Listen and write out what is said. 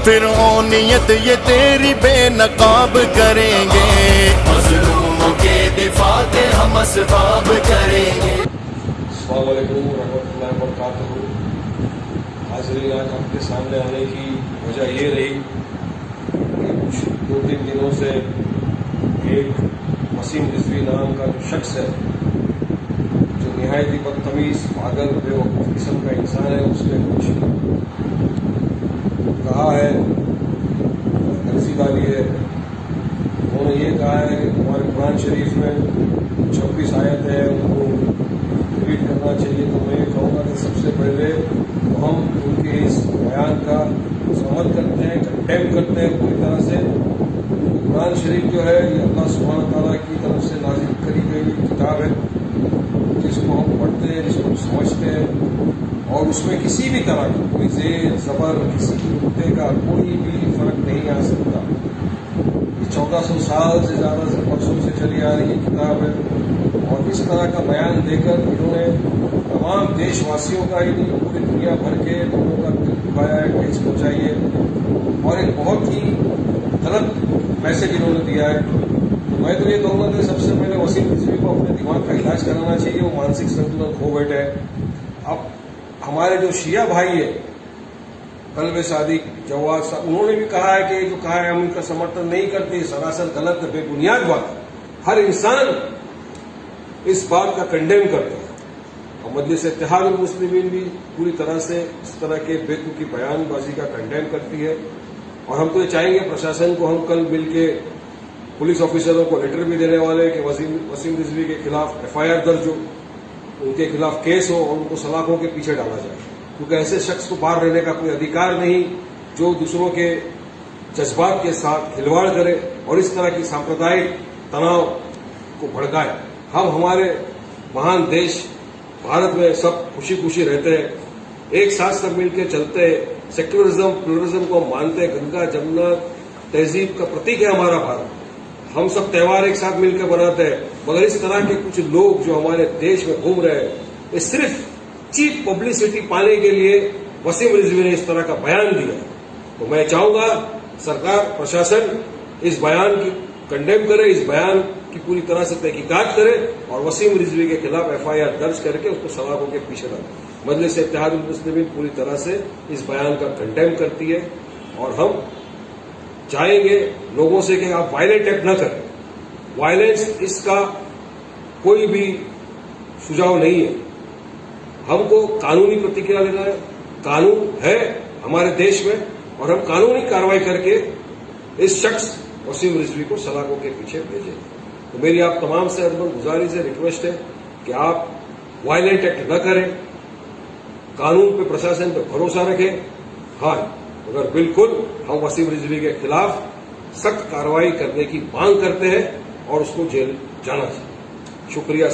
फिर हो नियत ये तेरी बेनकाब करेंगे, मज़लूमों के दिफा के हम असबाब करेंगे। अस्सलाम वालेकुम रहमतुल्लाहि व बरकातुहू। हाज़रीन, आज आपके सामने आने की वजह ये रही कि कुछ 2-3 दिनों से एक वसीम रिजवी नाम का जो शख्स है, जो निहायत ही बदतमीज पागल बेवकूफ़ किस्म का इंसान है, उसने कुछ कहा है, अर्जी डाली है। उन्होंने ये कहा है कि हमारे कुरान शरीफ में 26 आयत है, उनको रिपीट करना चाहिए। तो मैं ये कहूँगा कि सबसे पहले तो हम उनके इस बयान का समझ करते हैं, कंडेम करते हैं पूरी तरह से। कुरान शरीफ जो है ये अल्लाह सुब्हानहू तआला की तरफ से नाजिल करी गई किताब है, जिसको हम पढ़ते हैं, जिसको हम समझते हैं, और उसमें किसी भी तरह की कोई ज़ेर ज़बर, किसी नुक्ते का कोई भी फर्क नहीं आ सकता। ये 1400 साल से ज़्यादा से वर्षों से चली आ रही किताब है, और इस तरह का बयान देकर इन्होंने तमाम देशवासियों का ही नहीं, पूरी दुनिया भर के लोगों का दिल दुखाया है, ठेस पहुंचाई है, और एक बहुत ही गलत मैसेज इन्होंने दिया है। तो मैं तो ये कहूँगा कि सबसे पहले वसीम रिजवी को अपने दिमाग का इलाज कराना चाहिए। वो मानसिक संतुलन खो बैठे हैं। अब हमारे जो शिया भाई है, कल्बे सादिक, जवाद साहब, उन्होंने भी कहा है कि जो कहा है हम उनका समर्थन नहीं करते, सरासर गलत है, बेबुनियाद बात है। हर इंसान इस बात का कंडेम करता है, और मजलिस इत्तेहादुल मुस्लिमीन भी पूरी तरह से इस तरह के बेतुकी बयानबाजी का कंडेम करती है। और हम तो ये चाहेंगे प्रशासन को, हम कल मिलके पुलिस ऑफिसरों को लेटर भी देने वाले कि वसीम रिजवी के खिलाफ FIR दर्ज हो, उनके खिलाफ केस हो, और उनको सलाखों के पीछे डाला जाए, क्योंकि ऐसे शख्स को बाहर रहने का कोई अधिकार नहीं जो दूसरों के जज्बात के साथ खिलवाड़ करे और इस तरह की सांप्रदायिक तनाव को भड़काए। हम हमारे महान देश भारत में सब खुशी खुशी रहते हैं, एक साथ सब मिलकर चलते हैं, सेक्युलरिज्म प्लुरलिज्म को हम मानते हैं। गंगा जमुना तहजीब का प्रतीक है हमारा भारत। हम सब त्यौहार एक साथ मिलकर बनाते हैं, मगर इस तरह के कुछ लोग जो हमारे देश में घूम रहे हैं, ये सिर्फ चीप पब्लिसिटी पाने के लिए वसीम रिजवी ने इस तरह का बयान दिया। तो मैं चाहूंगा सरकार, प्रशासन इस बयान की कंडेम करे, इस बयान की पूरी तरह से तहकीकात करे, और वसीम रिजवी के खिलाफ FIR दर्ज करके उसको सलाखों के पीछे डाले। मजलिस इत्तेहादुल मुस्लिमीन पूरी तरह से इस बयान का कंडेम करती है, और हम चाहेंगे लोगों से कि आप वायलेंट एक्ट न करें। वायलेंस इसका कोई भी सुझाव नहीं है। हमको कानूनी प्रतिक्रिया लेना है, कानून है हमारे देश में, और हम कानूनी कार्रवाई करके इस शख्स वसीम रिजवी को सलाखों के पीछे भेजें। तो मेरी आप तमाम से अदब गुजारिश है, रिक्वेस्ट है कि आप वायलेंट एक्ट न करें, कानून पे, प्रशासन पे भरोसा रखें। हाँ, मगर बिल्कुल हम वसीम रिजवी के खिलाफ सख्त कार्रवाई करने की मांग करते हैं और उसको जेल जाना चाहिए। शुक्रिया।